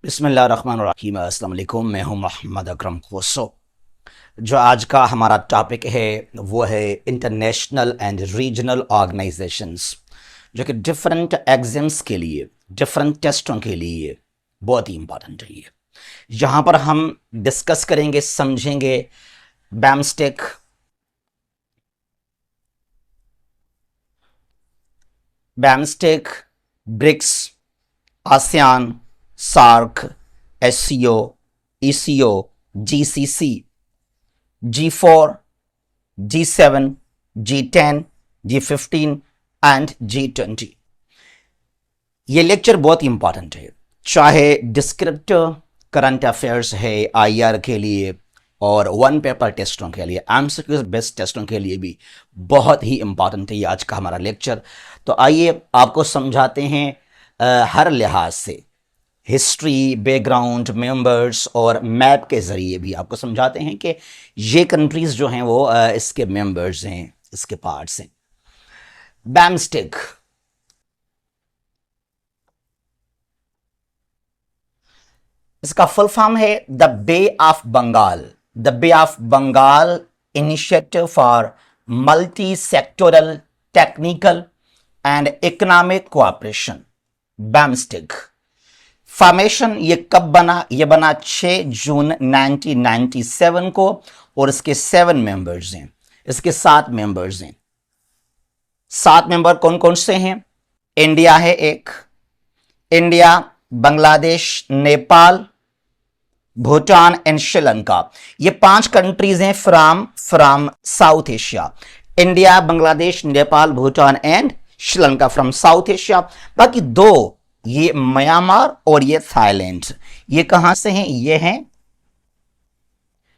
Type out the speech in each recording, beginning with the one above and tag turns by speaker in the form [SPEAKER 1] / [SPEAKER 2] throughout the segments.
[SPEAKER 1] बिस्मिल्लाहिर्रहमानिर्रहीम। अस्सलाम वालेकुम। मैं हूं मोहम्मद अकरम खोसो। जो आज का हमारा टॉपिक है वो है इंटरनेशनल एंड रीजनल ऑर्गेनाइजेशंस, जो कि डिफरेंट एग्जाम्स के लिए, डिफरेंट टेस्टों के लिए बहुत ही इंपॉर्टेंट है। यहाँ पर हम डिस्कस करेंगे, समझेंगे BIMSTEC, BRICS, ASEAN, SAARC, SCO, ECO, GCC, G4, G7, G10, G15 and G20। ये लेक्चर बहुत इंपॉर्टेंट है, चाहे डिस्क्रिप्टिव करंट अफेयर्स है आईआर के लिए और वन पेपर टेस्टों के लिए, एमसीक्यू बेस्ड टेस्टों के लिए भी बहुत ही इंपॉर्टेंट है ये आज का हमारा लेक्चर। तो आइए आपको समझाते हैं हर लिहाज से, हिस्ट्री, बैकग्राउंड, मेंबर्स और मैप के ज़रिए भी आपको समझाते हैं कि ये कंट्रीज़ जो हैं वो इसके मेंबर्स हैं, इसके पार्ट्स हैं। बैम्स्टेक, इसका फुल फॉर्म है the Bay of Bengal, the Bay of Bengal initiative for multi sectoral technical and economic cooperation. BIMSTEC formation ये कब बना? ये बना 6 जून 1997 को और इसके 7 मेंबर्स हैं, इसके 7 मेंबर्स हैं। 7 मेंबर कौन कौन से हैं? इंडिया है एक, इंडिया, बांग्लादेश, नेपाल, भूटान एंड श्रीलंका। ये 5 कंट्रीज हैं from South Asia. India, Bangladesh, Nepal, Bhutan and Sri Lanka from South Asia. बाकी 2, ये म्यांमार और ये थाईलैंड, ये कहां से हैं? ये हैं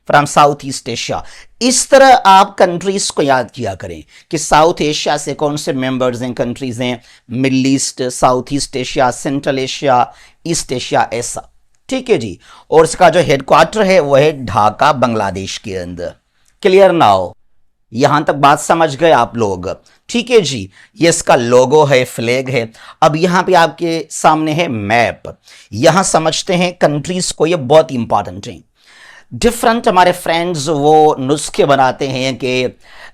[SPEAKER 1] फ्रॉम साउथ ईस्ट एशिया। इस तरह आप कंट्रीज को याद किया करें कि साउथ एशिया से कौन से मेंबर्स हैं, कंट्रीज हैं, middle east, south east Asia, central Asia, east Asia, ऐसा। ठीक है जी। और इसका जो हेडक्वार्टर है वो है ढाका, बांग्लादेश के अंदर। Clear now? यहां तक बात समझ गए आप लोग? ठीक है जी। ये इसका लोगो है, फ्लैग है। अब यहां पे आपके सामने है मैप। यहां समझते हैं कंट्रीज को, ये बहुत इंपॉर्टेंट है। डिफरेंट हमारे फ्रेंड्स वो नुस्खे बनाते हैं कि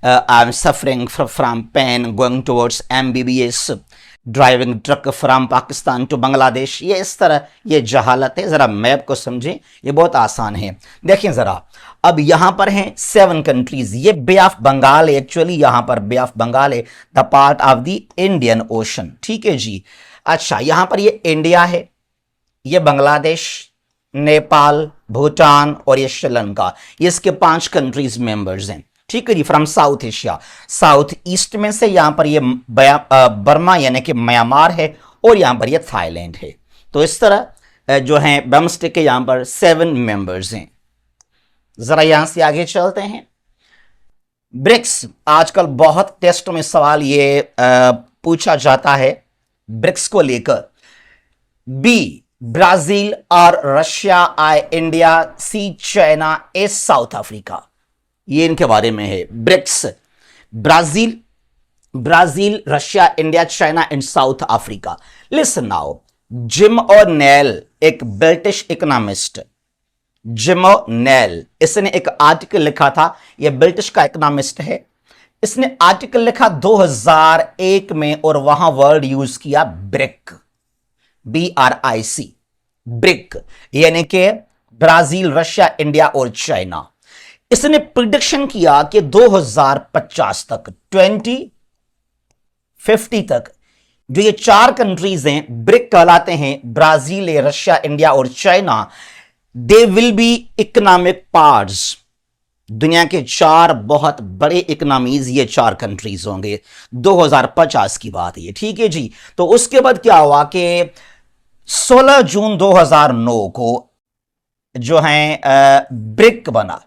[SPEAKER 1] I am suffering from pain going towards MBBS, driving truck from Pakistan to Bangladesh. ये इस तरह ये जहालत है। ज़रा मैप को समझें, ये बहुत आसान है। देखें ज़रा, अब यहां पर हैं 7 कंट्रीज। ये बे ऑफ बंगाल, एक्चुअली यहां पर बे ऑफ बंगाल है, the part of the Indian ocean. ठीक है जी। अच्छा, यहां पर ये इंडिया है, ये बांग्लादेश, नेपाल, भूटान और ये श्रीलंका। ये इसके 5 कंट्रीज मेंबर्स हैं। ठीक है जी। From South Asia, South East में से यहां पर ये बर्मा यानी कि म्यांमार है और यहां पर ये थाईलैंड है। तो इस तरह जो है बैम्स्टेक के यहां पर 7 मेंबर्स हैं। जरा यहां से आगे चलते हैं। ब्रिक्स, आजकल बहुत टेस्ट में सवाल ये पूछा जाता है ब्रिक्स को लेकर। बी ब्राजील और Russia, I India, C China, A South Africa. ये इनके बारे में है। BRICS, Brazil, Russia, India, China and South Africa. Listen now, Jim O'Neill एक ब्रिटिश इकोनॉमिस्ट, जिम ओ'नेल, इसने एक आर्टिकल लिखा था। यह ब्रिटिश का इकोनॉमिस्ट है। इसने आर्टिकल लिखा 2001 में और वहां वर्ड यूज किया ब्रिक, BRIC, ब्रिक, यानी कि ब्राजील, रशिया, इंडिया और चाइना। इसने प्रिडिक्शन किया कि 2050 तक, 2050 तक जो ये 4 कंट्रीज हैं, ब्रिक कहलाते हैं, ब्राजील, रशिया, इंडिया और China, they will be economic parts. दुनिया के 4 बहुत बड़े इकोनॉमीज ये 4 कंट्रीज होंगे। 2050 की बात है। ठीक है जी। तो उसके बाद क्या हुआ कि 16 जून 2009 को जो है ब्रिक बना।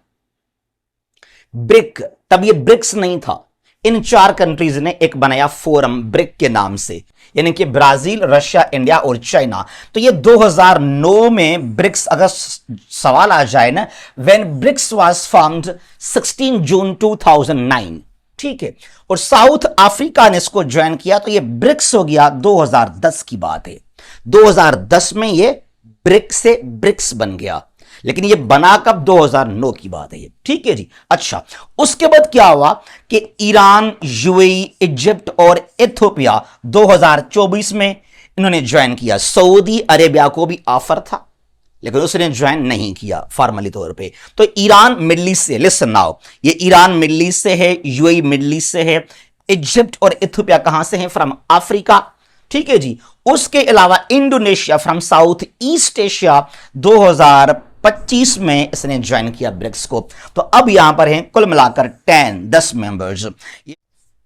[SPEAKER 1] ब्रिक, तब ये ब्रिक्स नहीं था। इन 4 कंट्रीज ने एक बनाया फोरम ब्रिक के नाम से, यानी कि ब्राजील, रशिया, इंडिया और चाइना। तो ये 2009 में ब्रिक्स, अगर सवाल आ जाए ना, व्हेन ब्रिक्स वाज फॉर्म्ड 16 जून 2009। ठीक है। और साउथ अफ्रीका ने इसको ज्वाइन किया, तो ये ब्रिक्स हो गया। 2010 की बात है। 2010 में ये ब्रिक से ब्रिक्स बन गया, लेकिन ये बना कब? 2009 की बात है ये, ठीक है जी। अच्छा, उसके बाद क्या हुआ कि ईरान, यूएई, इजिप्ट और इथियोपिया 2024 में इन्होंने ज्वाइन किया। सऊदी अरेबिया को भी ऑफर था, लेकिन उसने ज्वाइन नहीं किया फॉर्मली तौर पे। तो ईरान मिडल ईस्ट से, लिसन नाउ, ये ईरान मिडल ईस्ट से है, यूएई मिडल ईस्ट से है, इजिप्ट और इथियोपिया कहां से है? फ्रॉम अफ्रीका, ठीक है जी। उसके अलावा Indonesia from south east Asia 2025 में इसने ज्वाइन किया ब्रिक्स को। तो अब यहां पर हैं कुल मिलाकर 10 मेंबर्स।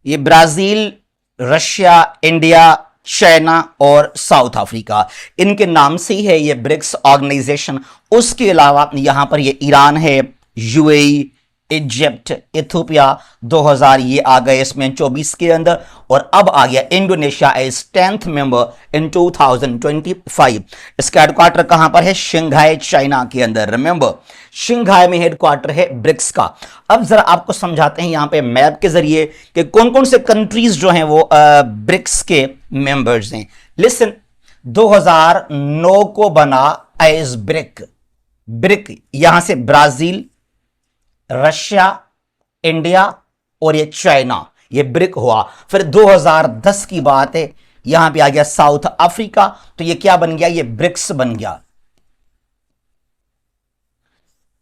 [SPEAKER 1] ये ब्राजील, रशिया, इंडिया, चाइना और साउथ अफ्रीका, इनके नाम से ही है ये ब्रिक्स ऑर्गेनाइजेशन। उसके अलावा यहां पर ये ईरान है, यूएई, इजिप्ट, इथियोपिया 2000 ये आ गए इसमें 24 के अंदर, और अब आ गया Indonesia as 10th member in 2025। इसका हेडक्वार्टर कहां पर है? शंघाई, चाइना के अंदर। रिमेंबर, शंघाई में हेडक्वार्टर है ब्रिक्स का। अब जरा आपको समझाते हैं यहां पे मैप के जरिए कि कौन कौन से कंट्रीज जो हैं वो ब्रिक्स के मेंबर्स हैं। लिसन, 2009 को बना एज ब्रिक। ब्रिक यहां से ब्राजील, रशिया, इंडिया और ये चाइना, ये ब्रिक हुआ। फिर 2010 की बात है, यहां पे आ गया साउथ अफ्रीका, तो ये क्या बन गया? ये ब्रिक्स बन गया।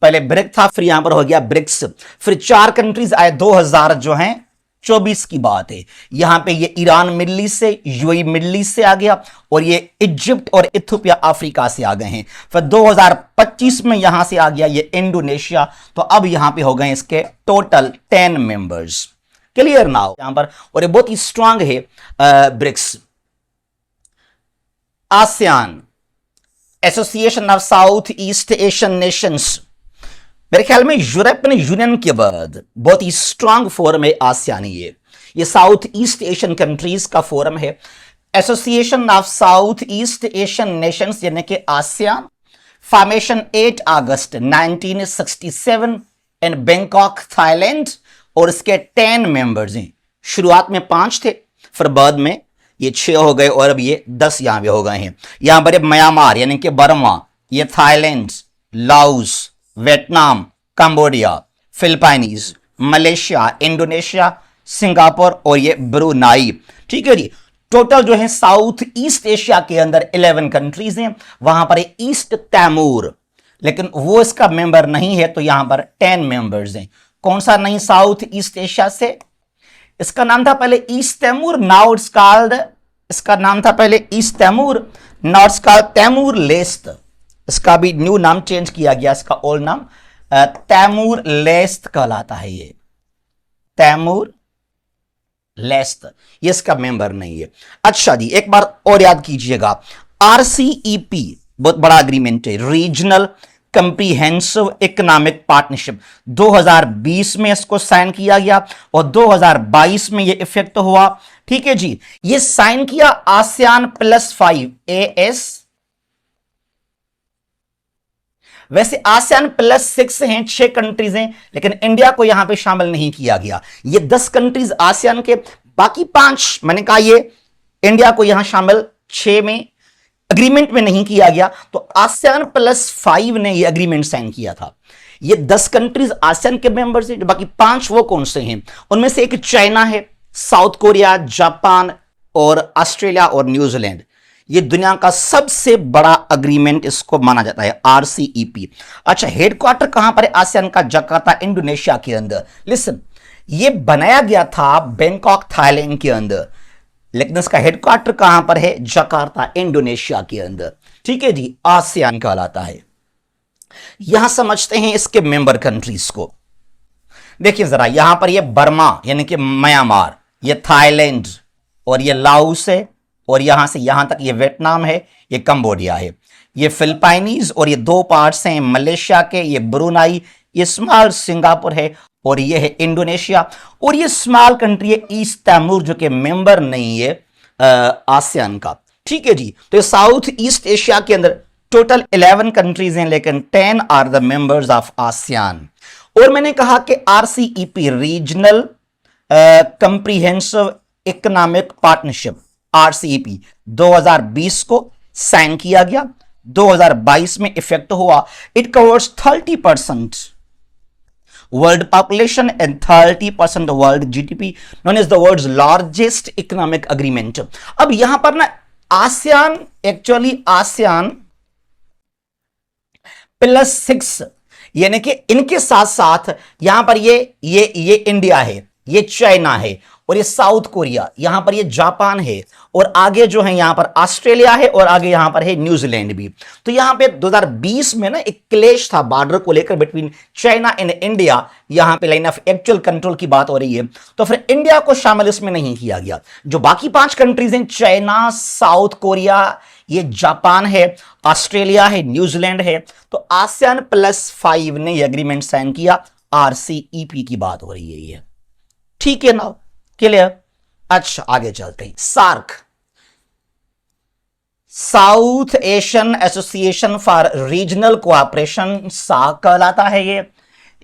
[SPEAKER 1] पहले ब्रिक था, फिर यहां पर हो गया ब्रिक्स। फिर 4 कंट्रीज आए 2000 जो हैं 24 की बात है। यहां पे ये ईरान मिडल ईस्ट से, यूएई मिडल ईस्ट से आ गया, और ये इजिप्ट और इथियोपिया अफ्रीका से आ गए हैं। फिर 2025 में यहां से आ गया ये इंडोनेशिया। तो अब यहां पे हो गए इसके टोटल 10 मेंबर्स। क्लियर नाउ यहां पर, और ये बहुत ही स्ट्रांग है BRICS. ASEAN, Association of South East Asian Nations, मेरे ख्याल में यूरोपियन यूनियन के बाद बहुत ही स्ट्रांग फोरम है आसियान। ये साउथ ईस्ट एशियन कंट्रीज का फोरम है। Association of South East Asian Nations यानी कि आसियान, फॉर्मेशन 8 अगस्त 1967 इन बैंकॉक, थाईलैंड, और इसके 10 मेंबर्स हैं। शुरुआत में 5 थे, फिर बाद में ये 6 हो गए, और अब ये 10 यहां पे हो गए हैं। यहां पर म्यांमार यानी कि बर्मा, ये Thailand, Laos, Vietnam, Cambodia, Philippines, Malaysia, Indonesia, Singapore और ये ब्रुनाई, ठीक है जी। टोटल जो है साउथ ईस्ट एशिया के अंदर 11 कंट्रीज हैं। वहां पर ईस्ट तैमूर, लेकिन वो इसका मेंबर नहीं है, तो यहां पर 10 मेंबर्स हैं। कौन सा नहीं साउथ ईस्ट एशिया से? इसका नाम था पहले East Timor, now it's called, इसका नाम था पहले East Timor, now it's called Timor Leste. इसका भी न्यू नाम चेंज किया गया, इसका ओल्ड नाम तैमूर लेस्त कहलाता है। ये तैमूर लेस्त, ये इसका मेंबर नहीं है। अच्छा जी, एक बार और याद कीजिएगा, आरसीईपी बहुत बड़ा एग्रीमेंट है, रीजनल कंप्रीहेंसिव इकोनॉमिक पार्टनरशिप। 2020 में इसको साइन किया गया और 2022 में ये इफेक्ट हुआ, ठीक है जी। ये साइन किया आसियान +5 AS, वैसे आसियान +6 हैं, 6 कंट्रीज हैं, लेकिन इंडिया को यहां पे शामिल नहीं किया गया। ये 10 कंट्रीज आसियान के, बाकी 5 मैंने कहा ये इंडिया को यहां शामिल 6 में एग्रीमेंट में नहीं किया गया, तो आसियान +5 ने ये एग्रीमेंट साइन किया था। ये 10 कंट्रीज आसियान के मेंबर्स हैं, जो बाकी 5 वो कौन से हैं? उनमें से एक चाइना है, साउथ कोरिया, जापान और ऑस्ट्रेलिया और न्यूजीलैंड। ये दुनिया का सबसे बड़ा एग्रीमेंट इसको माना जाता है, आरसीईपी। अच्छा, हेडक्वार्टर कहां पर है आसियान का? जकार्ता, इंडोनेशिया के अंदर। लिसन, ये बनाया गया था बैंकॉक, थाईलैंड के अंदर, लेकिन इसका हेडक्वार्टर कहां पर है? जकार्ता, इंडोनेशिया के अंदर, ठीक है जी। आसियान कहलाता है। यहां समझते हैं इसके मेंबर कंट्रीज को। देखिए जरा, यहां पर ये बर्मा यानी कि म्यांमार, ये थाईलैंड और ये लाओस है, और यहां से यहां तक ये वियतनाम है, ये कंबोडिया है, ये फिलिपाइनीज और ये 2 पार्ट्स हैं मलेशिया के, ये ब्रुनाई, ये स्मॉल सिंगापुर है, और ये है इंडोनेशिया, और ये स्मॉल कंट्री है ईस्ट तैमूर, जो कि मेंबर नहीं है आसियान का, ठीक है जी। तो साउथ ईस्ट एशिया के अंदर टोटल 11 कंट्रीज हैं, लेकिन 10 are the members of ASEAN. और मैंने कहा कि RCEP, Regional Comprehensive Economic Partnership, RCEP 2020 को साइन किया गया, 2022 में इफेक्ट हुआ। It covers 30% world population and 30% world GDP, known as the world's largest economic agreement। अब यहां पर ना आसियान, एक्चुअली आसियान +6, यानी कि इनके साथ साथ यहां पर ये इंडिया है, ये चाइना है, और ये साउथ कोरिया, यहां पर ये जापान है, और आगे जो है यहां पर ऑस्ट्रेलिया है, और आगे यहां पर है न्यूजीलैंड भी। तो यहां पे 2020 में ना एक क्लेश था बॉर्डर को लेकर बिटवीन चाइना एंड इंडिया, यहां पे लाइन ऑफ एक्चुअल कंट्रोल की बात हो रही है। तो फिर इंडिया को शामिल इसमें नहीं किया गया। जो बाकी 5 कंट्रीज हैं, चाइना, साउथ कोरिया, ये जापान है, ऑस्ट्रेलिया है, न्यूजीलैंड है, तो आसियान +5 ने ये एग्रीमेंट साइन किया। RCEP की बात हो रही है ये, ठीक है ना, क्लियर। अच्छा आगे चलते हैं। SAARC, south Asian association for regional cooperation, SAARC कहलाता है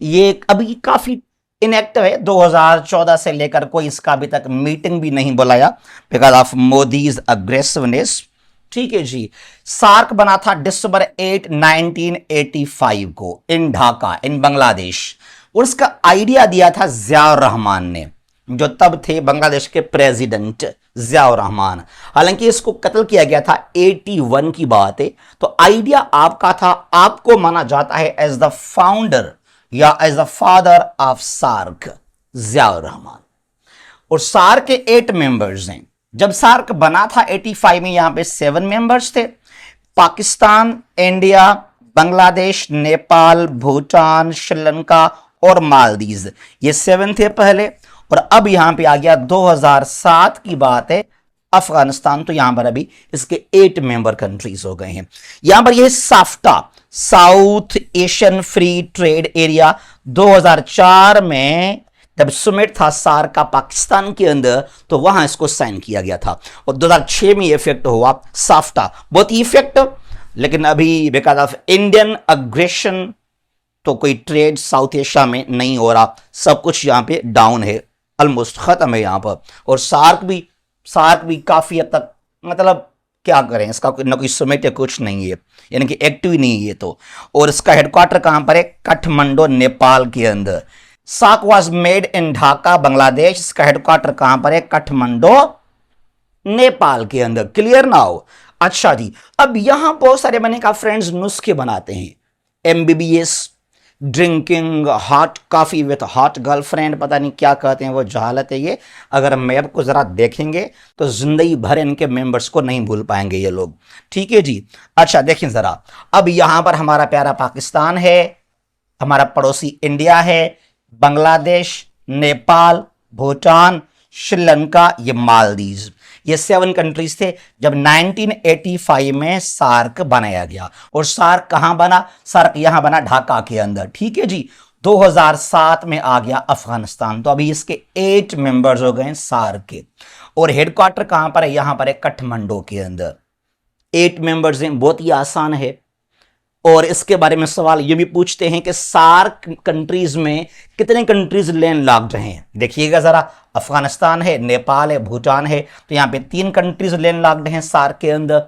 [SPEAKER 1] ये अभी काफी इनएक्टिव है। 2014 से लेकर कोई इसका अभी तक मीटिंग भी नहीं बुलाया बिकॉज ऑफ मोदीज अग्रेसिवनेस, ठीक है जी। सार्क बना था December 8, 1985 को इन ढाका, इन बांग्लादेश, और इसका आइडिया दिया था जियाउर रहमान ने, जो तब थे बांग्लादेश के प्रेसिडेंट जियाउर रहमान। हालांकि इसको कत्ल किया गया था 81 की बात है। तो आइडिया आपका था, आपको माना जाता है एज द फाउंडर या as the father of SAARC, Ziaur Rahman. और सार्क के 8 मेंबर्स हैं। जब सार्क बना था 85 में, यहां पे 7 मेंबर्स थे, पाकिस्तान, इंडिया, बांग्लादेश, नेपाल, भूटान, श्रीलंका और मालदीव, ये 7 थे पहले। और अब यहां पे आ गया 2007 की बात है, अफगानिस्तान, तो यहां पर अभी इसके 8 मेंबर कंट्रीज हो गए हैं। यहां पर यह SAFTA, south Asian free trade area, 2004 में जब समिट था सार्क का पाकिस्तान के अंदर, तो वहां इसको साइन किया गया था। और 2006 में इफेक्ट हुआ साफ्टा, बहुत इफेक्टिव, लेकिन अभी बिकॉज ऑफ इंडियन अग्रेशन तो कोई ट्रेड साउथ एशिया में नहीं हो रहा, सब कुछ यहां पे डाउन है, ऑलमोस्ट खत्म है यहां पर। और सार्क भी काफी हद तक, मतलब क्या करें, इसका ना कोई समिट या कुछ नहीं है, यानी कि एक्टिव ही नहीं है तो। और इसका हेडक्वार्टर कहां पर है? काठमांडू, नेपाल के अंदर। SAARC was made in Dhaka, Bangladesh, इसका हेडक्वार्टर कहां पर है? काठमांडू, नेपाल के अंदर। क्लियर ना हो? अच्छा जी, अब यहां बहुत सारे मैंने कहा फ्रेंड्स नुस्खे बनाते हैं, MBBS, drinking hot coffee with hot girlfriend, पता नहीं क्या कहते हैं, वो जहालत है ये। अगर मैप को जरा देखेंगे तो जिंदगी भर इनके मेंबर्स को नहीं भूल पाएंगे ये लोग, ठीक है जी। अच्छा देखें जरा, अब यहां पर हमारा प्यारा पाकिस्तान है, हमारा पड़ोसी इंडिया है, बांग्लादेश, नेपाल, भूटान, श्रीलंका, ये मालदीव, ये 7 कंट्रीज थे जब 1985 में सार्क बनाया गया। और सार्क कहां बना? सार्क यहां बना ढाका के अंदर, ठीक है जी। 2007 में आ गया अफगानिस्तान, तो अभी इसके 8 मेंबर्स हो गए सार्क के। और हेडक्वार्टर कहां पर है? यहां पर है काठमांडू के अंदर। 8 मेंबर्स हैं, बहुत ही आसान है। और इसके बारे में सवाल ये भी पूछते हैं कि सार्क कंट्रीज में कितने कंट्रीज लैंड लॉक्ड हैं। देखिएगा जरा, अफगानिस्तान है, नेपाल है, भूटान है, तो यहां पे 3 कंट्रीज लैंड लॉक्ड हैं सार्क के अंदर।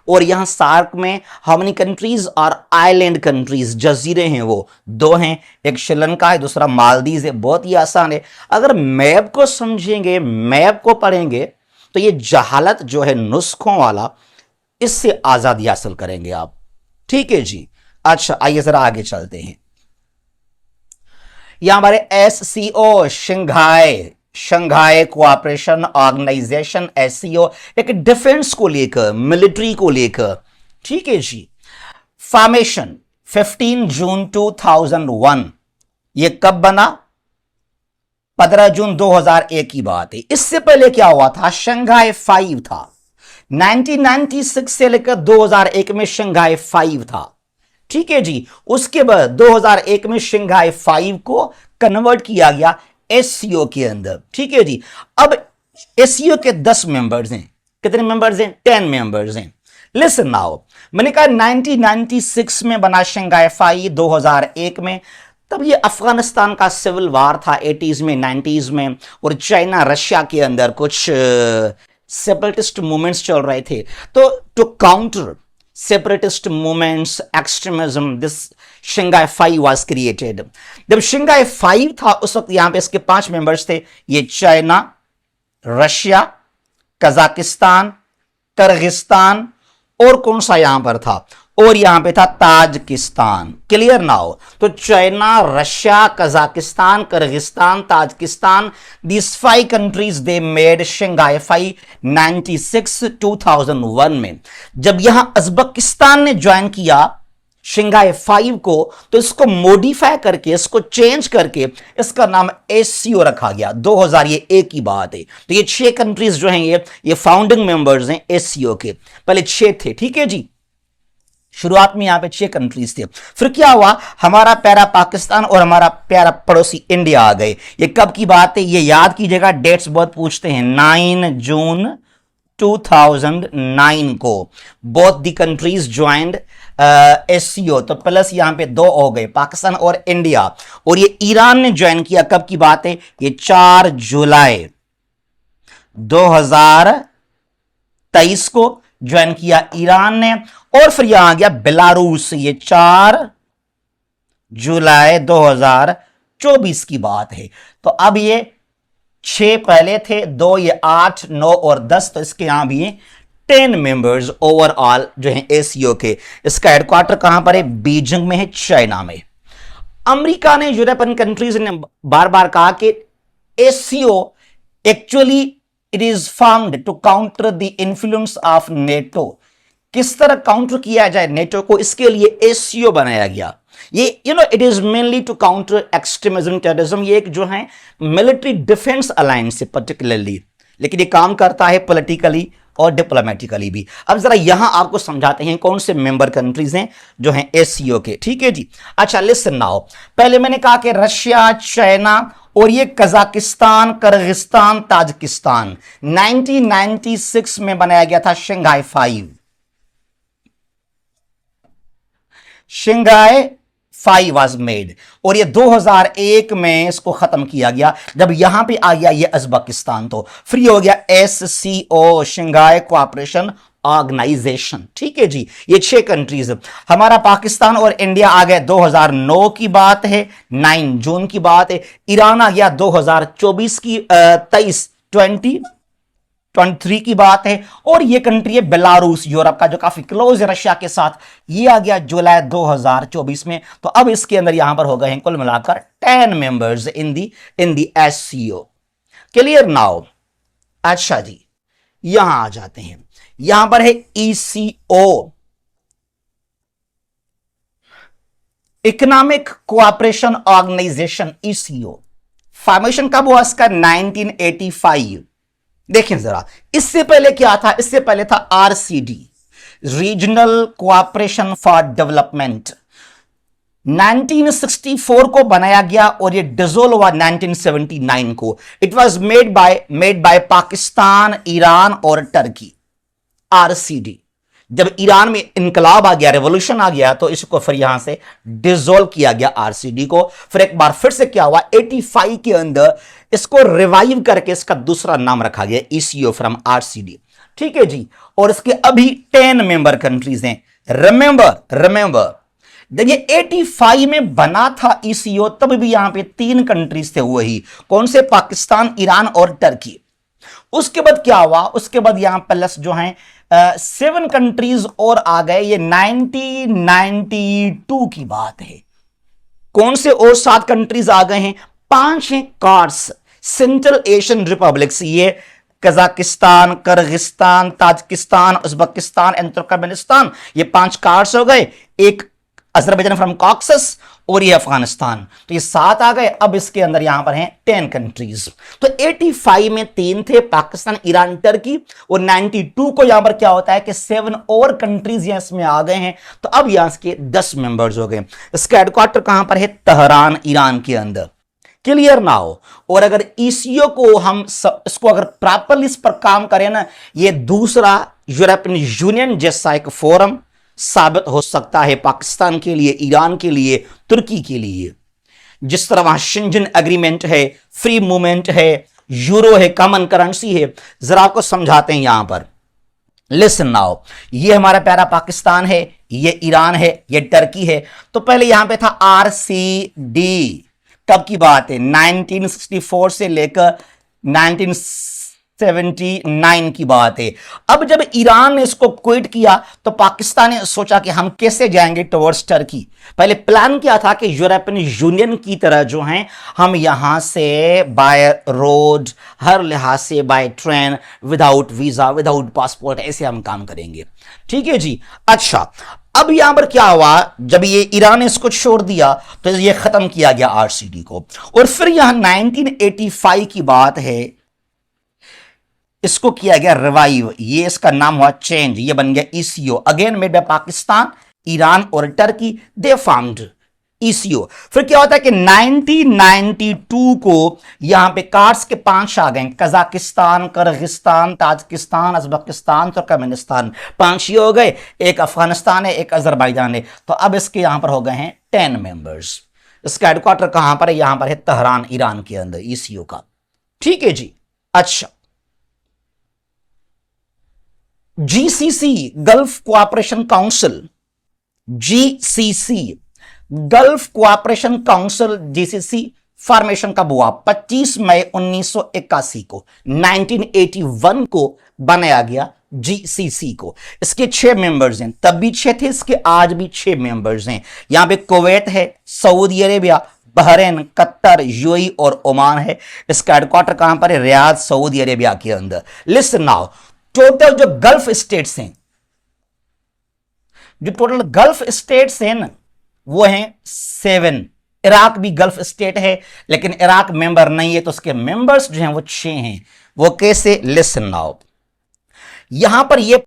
[SPEAKER 1] और यहां सार्क में हाउ मेनी कंट्रीज और आइलैंड कंट्रीज, जजीरे हैं, वो 2 हैं, एक श्रीलंका है, दूसरा मालदीव है। बहुत ही आसान है, अगर मैप को समझेंगे, मैप को पढ़ेंगे, तो ये जहालत जो है नुस्खों वाला, इससे आजादी हासिल करेंगे आप, ठीक है जी। अच्छा आइए जरा आगे चलते हैं। यहां हमारे SCO, Shanghai cooperation organisation, SCO एक डिफेंस को लेकर, मिलिट्री को लेकर, ठीक है जी। फॉर्मेशन 15 जून 2001, ये कब बना? 15 जून 2001 की बात है। इससे पहले क्या हुआ था? शंघाई 5 था, 1996 से लेकर 2001 में शंघाई 5 था, ठीक है जी। उसके बाद 2001 में शंघाई 5 को कन्वर्ट किया गया SCO के अंदर, ठीक है जी। अब SCO के 10 मेंबर्स हैं, कितने मेंबर्स हैं? 10 मेंबर्स हैं। लिसन नाउ, मैंने कहा 1996 में बना शंघाई 5, 2001 में, तब ये अफगानिस्तान का सिविल वार था 80s में, 90s में, और चाइना रशिया के अंदर कुछ सेपरेटिस्ट मूवमेंट्स चल रहे थे। तो to counter separatist movements, extremism, this Shanghai Five was created. जब Shanghai Five था उस वक्त यहां पे इसके 5 मेंबर्स थे, ये चाइना, रशिया, कजाकिस्तान, किर्गिस्तान और कौन सा यहां पर था, और यहां पे था ताजिकिस्तान। Clear now? तो China, Russia, Kazakhstan, Kyrgyzstan, Tajikistan, these 5 countries they made Shanghai Five 96 2001 में। जब यहां उज्बेकिस्तान ने ज्वाइन किया शंघाई 5 को, तो इसको मॉडिफाई करके, इसको चेंज करके इसका नाम एससीओ रखा गया। 2001 की बात है। तो ये 6 कंट्रीज जो हैं ये फाउंडिंग मेंबर्स हैं एससीओ के। पहले 6 थे, ठीक है जी, शुरुआत में यहां पे 6 कंट्रीज थे। फिर क्या हुआ, हमारा प्यारा पाकिस्तान और हमारा प्यारा पड़ोसी इंडिया आ गए। ये कब की बात है, ये याद कीजिएगा, डेट्स बहुत पूछते हैं। 9 जून 2009 को both the countries joined SCO. तो प्लस यहां पे 2 हो गए, पाकिस्तान और इंडिया। और ये ईरान ने ज्वाइन किया, कब की बात है, ये 4 जुलाई 2023 को ज्वाइन किया ईरान ने। और फिर यहां आ गया बेलारूस, ये 4 जुलाई 2024 की बात है। तो अब ये 6 पहले थे, 2 ये 8, 9 और 10, तो इसके यहां भी 10 मेंबर्स ओवरऑल जो हैं एससीओ के। इसका हेडक्वार्टर कहां पर है, बीजिंग में है, चाइना में। अमेरिका ने, यूरोपियन कंट्रीज ने बार बार कहा कि SCO actually it is found to counter the influence of NATO. किस तरह काउंटर किया जाए नेटो को, इसके लिए एससीओ बनाया गया। ये it is mainly to counter extremism, terrorism. ये एक जो है मिलिट्री डिफेंस अलायंस है पर्टिकुलरली, लेकिन ये काम करता है पॉलिटिकली और डिप्लोमेटिकली भी। अब जरा यहां आपको समझाते हैं कौन से मेंबर कंट्रीज हैं जो हैं एससीओ के, ठीक है जी। अच्छा लिसन नाउ, पहले मैंने कहा कि रशिया, चाइना और ये कजाकिस्तान, किर्गिस्तान, ताजिकिस्तान 1996 में बनाया गया था शंघाई 5। शंघाई 5 वाज मेड, और ये 2001 में इसको खत्म किया गया जब यहां पे आ गया ये उज्बेकिस्तान। तो फ्री हो गया एससीओ, शंघाई कोऑपरेशन ऑर्गेनाइजेशन, ठीक है जी। ये 6 कंट्रीज, हमारा पाकिस्तान और इंडिया आ गए 2009 की बात है, 9 जून की बात है। ईरान आ गया 2024 की 2023 की बात है। और ये कंट्री है बेलारूस, यूरोप का, जो काफी क्लोज है रशिया के साथ। ये आ गया जुलाई 2024 में। तो अब इसके अंदर यहां पर हो गए हैं कुल मिलाकर 10 members in the SCO. Clear now? अच्छा जी, यहां आ जाते हैं, यहां पर है ECO, economic cooperation organisation, ECO. Formation कब हुआ इसका, 1985। देखें जरा, इससे पहले क्या था, इससे पहले था RCD, regional cooperation for development. 1964 को बनाया गया और ये डिसोल्व हुआ 1979 को। It was made by Pakistan, Iran और टर्की। आरसीडी, जब ईरान में इनकलाब आ गया, रेवोल्यूशन आ गया, तो इसको फिर यहां से डिसोल्व किया गया आरसीडी को। फिर एक बार फिर से क्या हुआ, 85 के अंदर इसको रिवाइव करके इसका दूसरा नाम रखा गया, ईसीओ फ्रॉम आरसीडी, ठीक है जी। और इसके अभी 10 मेंबर कंट्रीज हैं। रिमेंबर जब ये 85 में बना था ईसीओ, तब भी यहां पे 3 कंट्रीज थे, वही कौन से, पाकिस्तान, ईरान और टर्की। उसके बाद क्या हुआ, उसके बाद यहां प्लस जो है 7 कंट्रीज और आ गए। ये 1992 की बात है। कौन से और 7 कंट्रीज आ गए हैं, 5 हैं कार्ड्स, सेंट्रल एशियन रिपब्लिक्स, ये Kazakhstan, Kyrgyzstan, Tajikistan, Uzbekistan and Turkmenistan. ये 5 कार्ड्स हो गए। एक अजरबैजान फ्रॉम कॉक्सस और ये अफगानिस्तान। तो ये 7 आ गए। अब इसके अंदर यहां पर हैं 10 कंट्रीज। तो 85 में 3 थे, पाकिस्तान, ईरान, टर्की। और 92 को यहां पर क्या होता है कि 7 और कंट्रीज यहां इसमें आ गए हैं। तो अब यहां के 10 मेंबर्स हो गए। इसका हेडक्वार्टर कहां पर है, तेहरान, ईरान के अंदर। क्लियर ना हो? और अगर ईसीओ को हम इसको अगर प्रॉपरली इस पर काम करें ना, ये दूसरा यूरोपियन यूनियन जैसा एक फोरम साबित हो सकता है पाकिस्तान के लिए, ईरान के लिए, तुर्की के लिए। जिस तरह वहां शेंजन एग्रीमेंट है, फ्री मूवमेंट है, यूरो है, कॉमन करेंसी है। जरा आपको समझाते हैं यहां पर। लिसन नाउ, ये हमारा प्यारा पाकिस्तान है, ये ईरान है, ये टर्की है। तो पहले यहां पे था आरसीडी, कब की बात है, 1964 से लेकर 1979 की बात है। अब जब ईरान ने इसको क्विट किया तो पाकिस्तान ने सोचा कि हम कैसे जाएंगे टुवर्ड्स टर्की। पहले प्लान क्या था कि यूरोपियन यूनियन की तरह जो हैं हम यहां से बाय रोड, हर लिहाज से by train, without visa, without passport, ऐसे हम काम करेंगे। ठीक है जी। अच्छा, अब यहां पर क्या हुआ, जब ये ईरान ने इसको छोड़ दिया तो ये खत्म किया गया आरसीडी को। और फिर यहां 1985 की बात है, इसको किया गया रिवाइव, ये इसका नाम हुआ चेंज, ये बन गया eco, again made by Pakistan, Iran और टर्की, दे फाउंड ईसीओ। फिर क्या होता है कि 1992 को यहां पे कार्ड्स के 5 आ गए, Kazakhstan, Kyrgyzstan, Tajikistan, Uzbekistan, Turkmenistan, 5 ही हो गए। एक अफगानिस्तान है, एक अजरबैजान है। तो अब इसके यहां पर हो गए हैं 10 मेंबर्स। इसका हेडक्वार्टर कहां पर है, यहां पर है तेहरान, ईरान के अंदर, ईसीओ का। ठीक है जी। अच्छा, GCC, gulf cooperation council, GCC, gulf cooperation council, GCC formation कब हुआ, 25 मई 1981 को, 1981 को बनाया गया जीसीसी को। इसके 6 मेंबर्स हैं, तब भी 6 थे, इसके आज भी 6 मेंबर्स हैं। यहां पे कुवैत है, Saudi Arabia, Bahrain, Qatar, UAE और ओमान है। इसका हेडक्वार्टर कहां पर है, रियाद, सऊदी अरेबिया के अंदर। लिसन नाउ, टोटल जो गल्फ स्टेट्स हैं, जो टोटल गल्फ स्टेट्स हैं ना, वो हैं 7। इराक भी गल्फ स्टेट है, लेकिन इराक मेंबर नहीं है, तो उसके मेंबर्स जो हैं वो 6 हैं। वो कैसे, लिसन नाउ, यहां पर ये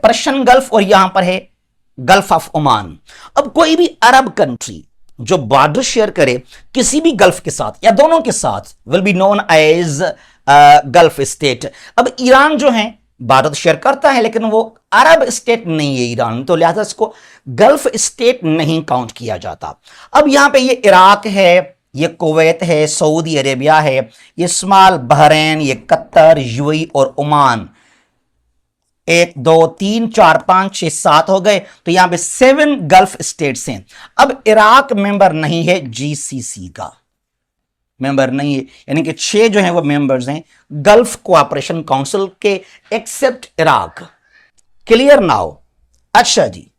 [SPEAKER 1] पर्शियन गल्फ और यहां पर है गल्फ ऑफ ओमान। अब कोई भी अरब कंट्री जो बॉर्डर शेयर करे किसी भी गल्फ के साथ या दोनों के साथ, will be known as gulf state. अब ईरान जो है भारत शेयर करता है, लेकिन वो अरब स्टेट नहीं है ईरान, तो लिहाजा इसको गल्फ स्टेट नहीं काउंट किया जाता। अब यहां पे ये इराक है, ये कुवैत है, सऊदी अरेबिया है, ये स्मॉल बहरीन, ये कतर, यूएई और ओमान। 1 2 3 4 5 6 7 हो गए, तो यहां पे 7 गल्फ स्टेट्स हैं। अब इराक मेंबर नहीं है, जीसीसी का मेंबर नहीं है, यानी कि 6 जो हैं वो मेंबर्स हैं गल्फ कोऑपरेशन काउंसिल के, एक्सेप्ट इराक। Clear now. अच्छा जी,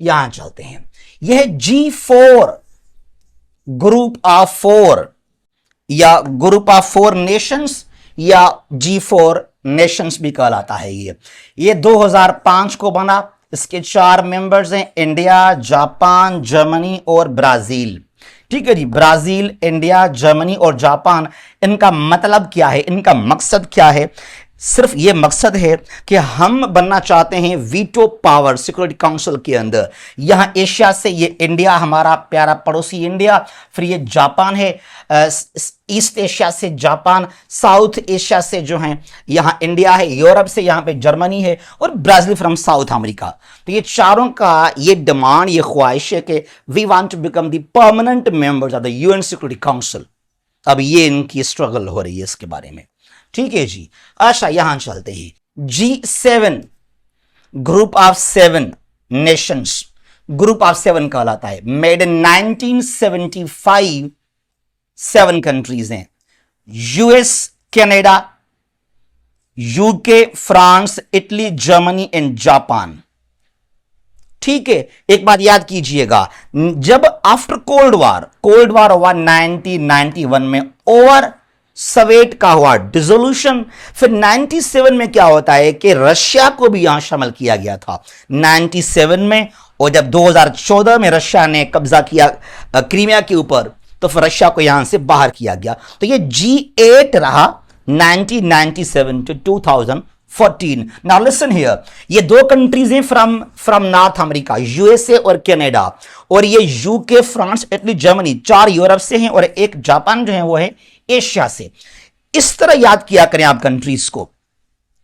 [SPEAKER 1] यहां चलते हैं। यह G4, ग्रुप ऑफ 4 या ग्रुप ऑफ 4 नेशंस या G4 नेशंस भी कहलाता है। ये 2005 को बना। इसके 4 मेंबर्स हैं, इंडिया, जापान, जर्मनी और ब्राजील। ठीक है जी, ब्राजील, इंडिया, जर्मनी और जापान। इनका मतलब क्या है, इनका मकसद क्या है, सिर्फ ये मकसद है कि हम बनना चाहते हैं वीटो पावर सिक्योरिटी काउंसिल के अंदर। यहां एशिया से ये इंडिया, हमारा प्यारा पड़ोसी इंडिया, फिर ये जापान है, ईस्ट एशिया से जापान, साउथ एशिया से जो है यहां इंडिया है, यूरोप से यहां पे जर्मनी है और ब्राजील फ्रॉम साउथ अमेरिका। तो ये चारों का ये डिमांड, ये ख्वाहिश है कि we want to become the permanent members of the UN security council. अब ये इनकी स्ट्रगल हो रही है इसके बारे में। ठीक है जी। अच्छा, यहां चलते हैं। G7, group of 7 Nations, group of 7 कहलाता है। मेड इन 1975, 7 कंट्रीज हैं, US, Canada, UK, France, Italy, Germany and Japan. ठीक है, एक बात याद कीजिएगा, जब आफ्टर कोल्ड वार हुआ 1991 में, ओवर सवेट का हुआ डिसोल्यूशन, फिर 97 में क्या होता है कि रशिया को भी यहां शामिल किया गया था 97 में। और जब 2014 में रशिया ने कब्जा किया क्रीमिया के ऊपर, तो फिर रशिया को यहां से बाहर किया गया। तो ये G8 रहा 1997 to 2014। नाउ लिसन हियर, ये 2 कंट्रीज हैं फ्रॉम नॉर्थ अमेरिका, यूएसए और कनाडा, और ये UK, France, Italy, Germany, 4 Europe से हैं और एक जापान जो है वो है एशिया से। इस तरह याद किया करें आप कंट्रीज को।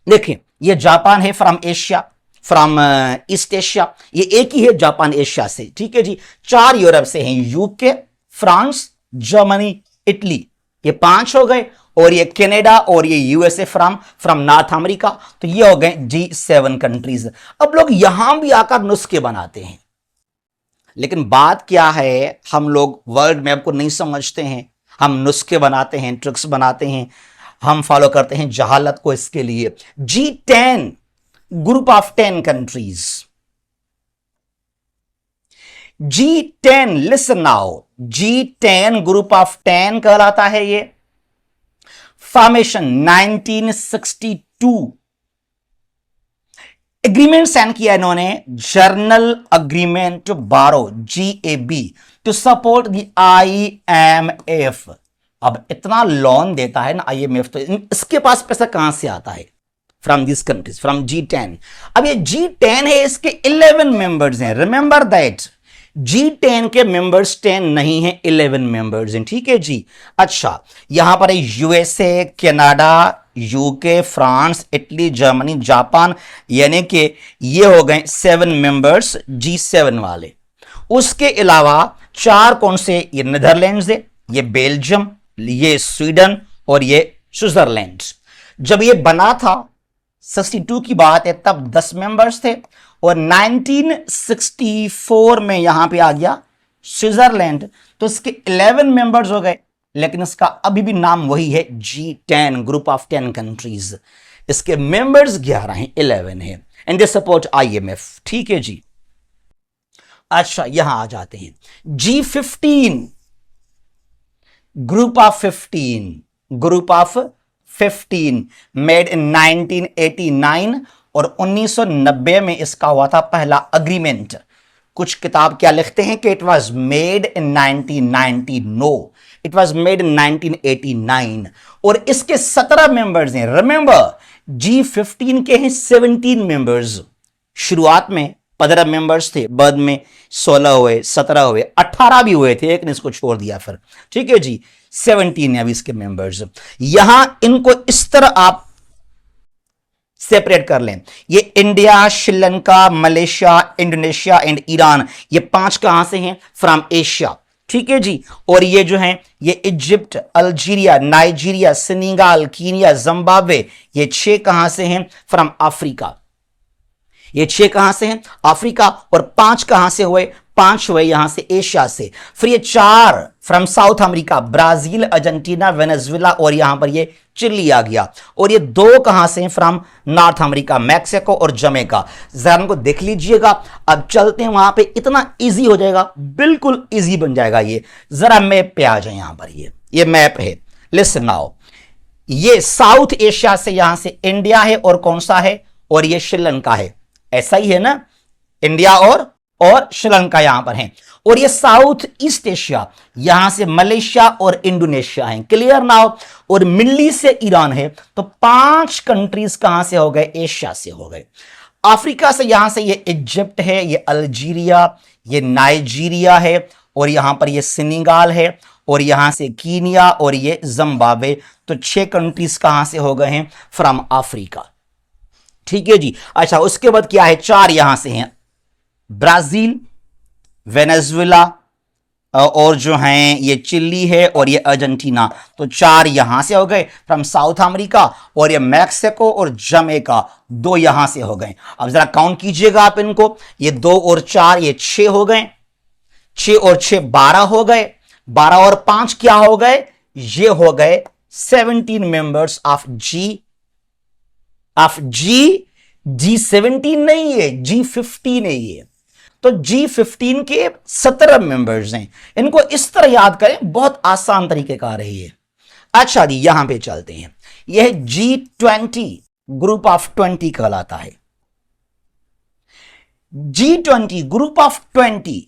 [SPEAKER 1] देखिए, ये जापान है from Asia, from east Asia, ये एक ही है जापान एशिया से। ठीक है जी। 4 यूरोप से हैं, यूके, फ्रांस, जर्मनी, इटली, ये 5 हो गए। और ये कनाडा और ये USA from from north America. तो ये हो गए G7 कंट्रीज। अब लोग यहां भी आकर नुस्खे बनाते हैं, लेकिन बात क्या है, हम लोग वर्ल्ड मैप को नहीं समझते हैं, हम नुस्खे बनाते हैं, ट्रिक्स बनाते हैं, हम फॉलो करते हैं जहालत को। इसके लिए G10 group of 10 countries, G10 listen now, G10 group of 10 कहलाता है ये। फॉर्मेशन 1962, एग्रीमेंट साइन किया इन्होंने, general agreement to borrow GAB to support the IMF। अब इतना लोन देता है ना IMF, तो इसके पास पैसा कहां से आता है? From this countries, from G10। अब ये G10 है, इसके 11 मेंबर्स हैं। रिमेंबर दैट G10 के मेंबर्स 10 नहीं है, 11 मेंबर्स हैं, ठीक है जी। अच्छा, यहां पर है USA, Canada, UK, France, Italy, Germany, Japan, यानी कि ये हो गए 7 मेंबर्स G7 वाले। उसके अलावा 4 कौन से? ये नीदरलैंड्स है, ये बेल्जियम, ये स्वीडन और ये स्विट्जरलैंड। जब ये बना था 62 की बात है, तब 10 मेंबर्स थे, और 1964 में यहां पे आ गया स्विट्जरलैंड, तो इसके 11 मेंबर्स हो गए। लेकिन इसका अभी भी नाम वही है, G10 ग्रुप ऑफ 10 कंट्रीज। इसके मेंबर्स 11 हैं, 11 है, एंड दे सपोर्ट IMF, ठीक है जी। अच्छा, यहां आ जाते हैं G15 group of 15, group of 15 made in 1989, और 1990 में इसका हुआ था पहला अग्रीमेंट। कुछ किताब क्या लिखते हैं कि it was made in 1990, no, it was made in 1989। और इसके 17 मेंबर्स हैं। रिमेंबर, G15 के हैं 17 मेंबर्स। शुरुआत में 15 मेंबर्स थे, बाद में 16 हुए, 17 हुए, 18 भी हुए थे, एक ने इसको छोड़ दिया फिर, ठीक है जी। 17 है अभी इसके मेंबर्स। यहां इनको इस तरह आप सेपरेट कर लें। ये India, Sri Lanka, Malaysia, Indonesia and Iran, ये 5 कहां से हैं? फ्रॉम एशिया, ठीक है जी। और ये जो हैं, ये Egypt, Algeria, Nigeria, Senegal, Kenya, Zimbabwe, ये 6 कहां से हैं? From Africa. ये 6 कहां से हैं? अफ्रीका। और 5 कहां से हुए? 5 हुए यहां से एशिया से। फिर ये 4 from south America, Brazil, Argentina, Venezuela, और यहां पर ये चिली आ गया। और ये 2 कहां से हैं? फ्रॉम नॉर्थ अमेरिका, मैक्सिको और जमैका। जरा इनको देख लीजिएगा। अब चलते हैं वहां पे, इतना इजी हो जाएगा, बिल्कुल इजी बन जाएगा ये। जरा मैप पे आ जाए, यहां पर ये मैप है। लिसन नाउ, ये साउथ एशिया से यहां से इंडिया है, और कौन सा है? और ये श्रीलंका है। ऐसा ही है ना, इंडिया और श्रीलंका यहां पर हैं। और ये साउथ ईस्ट एशिया, यहां से मलेशिया और इंडोनेशिया हैं। Clear now. और मिडल ईस्ट से ईरान है। तो 5 कंट्रीज कहां से हो गए? एशिया से हो गए। अफ्रीका से यहां से ये इजिप्ट है, ये अल्जीरिया, ये नाइजीरिया है, और यहां पर ये सेनेगल है, और यहां से कीनिया, और ये जिम्बाब्वे। तो 6 कंट्रीज कहां से हो गए हैं? फ्रॉम अफ्रीका, ठीक है जी। अच्छा, उसके बाद क्या है? 4 यहां से हैं, ब्राजील, वेनेजुएला, और जो हैं ये चिली है, और ये अर्जेंटीना। तो 4 यहां से हो गए फ्रॉम साउथ अमेरिका, और ये मैक्सिको और जमैका 2 यहां से हो गए। अब जरा काउंट कीजिएगा आप इनको, ये 2 और 4 ये 6 हो गए, 6 और 6 12 हो गए, 12 और 5 क्या हो गए? ये हो गए 17 मेंबर्स ऑफ G17 नहीं है, G15 है ये। तो G15 के 17 मेंबर्स हैं। इनको इस तरह याद करें, बहुत आसान तरीके का रही है। अच्छा जी, यहां पे चलते हैं। यह G20 ग्रुप ऑफ 20 कहलाता है। G20 ग्रुप ऑफ 20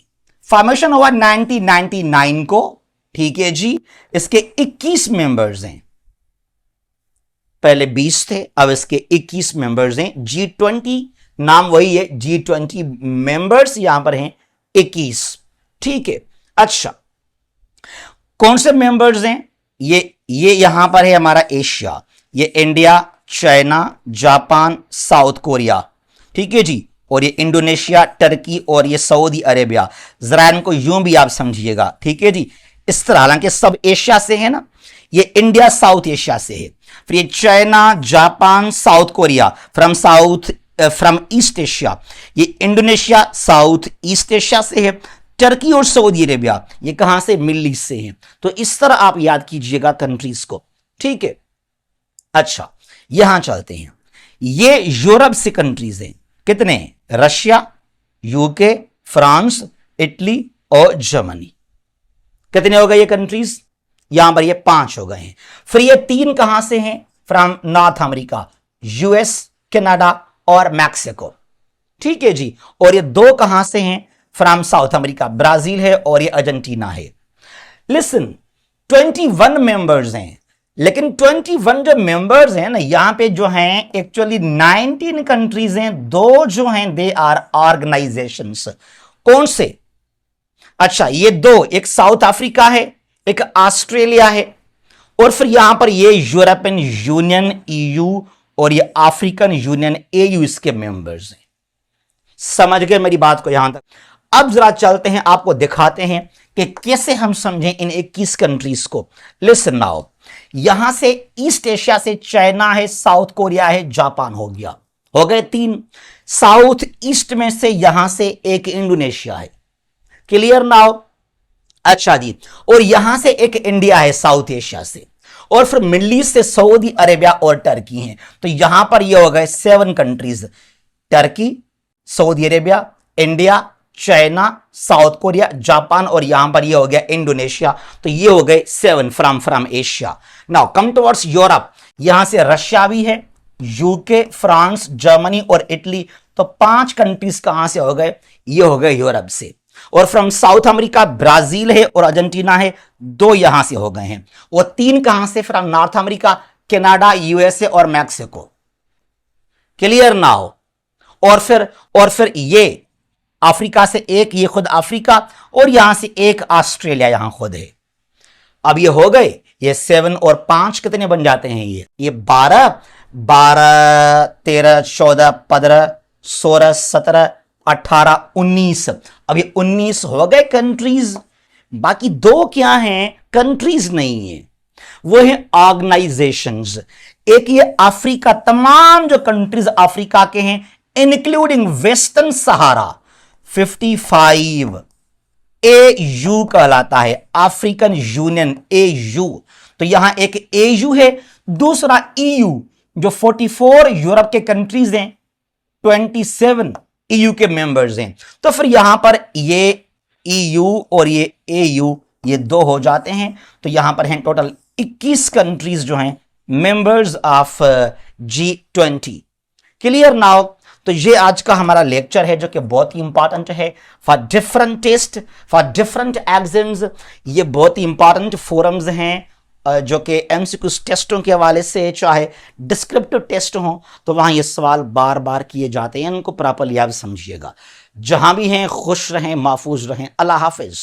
[SPEAKER 1] फॉर्मेशन हुआ 1999 को, ठीक है जी। इसके 21 मेंबर्स हैं, पहले 20 थे, अब इसके 21 मेंबर्स हैं। G20 नाम वही है, G20 मेंबर्स यहां पर हैं 21, ठीक है। अच्छा, कौन से मेंबर्स हैं? ये यहां पर है हमारा एशिया, ये India, China, Japan, south Korea, ठीक है जी। और ये इंडोनेशिया, टर्की और ये सऊदी अरेबिया। जरा इनको यूं भी आप समझिएगा, ठीक है जी, इस तरह। हालांकि सब एशिया से है ना, ये इंडिया साउथ एशिया से है। फिर ये China, Japan, south Korea from east Asia, ये इंडोनेशिया साउथ ईस्ट एशिया से है। टर्की और सऊदी अरेबिया ये कहां से, मिडिल ईस्ट से है। तो इस तरह आप याद कीजिएगा कंट्रीज को, ठीक है। अच्छा, यहां चलते हैं। ये यूरोप से कंट्रीज हैं, कितने, रशिया, यूके, फ्रांस, इटली और जर्मनी। कितने हो गए ये कंट्रीज, यहां पर ये 5 हो गए हैं। फिर ये 3 कहां से हैं, from north America, US, Canada और मैक्सिको, ठीक है जी। और ये 2 कहां से हैं, फ्रॉम साउथ अमेरिका, ब्राजील है और ये अर्जेंटीना है। लिसन, 21 मेंबर्स हैं, लेकिन 21 जो मेंबर्स हैं ना, यहां पे जो हैं एक्चुअली 19 कंट्रीज हैं, 2 जो हैं दे आर ऑर्गेनाइजेशंस। कौन से, अच्छा ये 2, एक साउथ अफ्रीका है, एक ऑस्ट्रेलिया है, और फिर यहां पर ये यूरोपियन यूनियन ईयू और ये अफ्रीकन यूनियन एयू इसके मेंबर्स हैं। समझ गए मेरी बात को यहां तक। अब जरा चलते हैं, आपको दिखाते हैं कि कैसे हम समझें इन 21 कंट्रीज को। लिसन नाउ, यहां से ईस्ट एशिया से चाइना है, साउथ कोरिया है, जापान हो गया, हो गए 3। साउथ ईस्ट में से यहां से एक इंडोनेशिया है, क्लियर नाउ। अच्छा जी, और यहां से एक इंडिया है साउथ एशिया से, और फिर मिडिल ईस्ट से सऊदी अरेबिया और टर्की हैं। तो यहां पर ये हो गए 7 countries, Turkey, Saudi Arabia, India, China, south Korea, Japan, और यहां पर ये हो गया इंडोनेशिया। तो ये हो गए 7 from Asia. Now come towards Europe, यहां से रशिया भी है, यूके, फ्रांस, जर्मनी और इटली। तो 5 कंट्रीज कहां से हो गए, ये हो गए यूरोप से। और फ्रॉम साउथ अमेरिका ब्राजील है और अर्जेंटीना है, 2 यहां से हो गए हैं। और 3 कहां से, from north America, Canada, USA और मैक्सिको, क्लियर नाउ। और फिर ये अफ्रीका से एक, ये खुद अफ्रीका, और यहां से एक ऑस्ट्रेलिया यहां खुद है। अब ये हो गए, ये 7 और 5 कितने बन जाते हैं, ये 12, 13, 14, 15, 16, 17, 18, 19। अब ये 19 हो गए कंट्रीज। बाकी 2 क्या हैं, कंट्रीज नहीं है, वो है ऑर्गेनाइजेशंस। एक ये अफ्रीका, तमाम जो कंट्रीज अफ्रीका के हैं इंक्लूडिंग वेस्टर्न सहारा, 55 एयू कहलाता है, अफ्रीकन यूनियन एयू। तो यहां एक एयू है, दूसरा ईयू जो 44 यूरोप के कंट्रीज हैं, 27 ईयू के मेंबर्स हैं। तो फिर यहां पर ये ईयू और ये एयू, ये 2 हो जाते हैं। तो यहां पर हैं टोटल 21 कंट्रीज जो हैं members of G20, clear now. तो ये आज का हमारा लेक्चर है जो कि बहुत ही इंपॉर्टेंट है for different test, for different exams. ये बहुत ही इंपॉर्टेंट फोरम्स हैं जो कि एमसीक्यू टेस्टों के हवाले से, चाहे डिस्क्रिप्टिव टेस्ट हो, तो वहां ये सवाल बार बार किए जाते हैं। इनको प्रॉपरली आप समझिएगा। जहां भी हैं खुश रहें, महफूज रहें। अल्लाह हाफिज।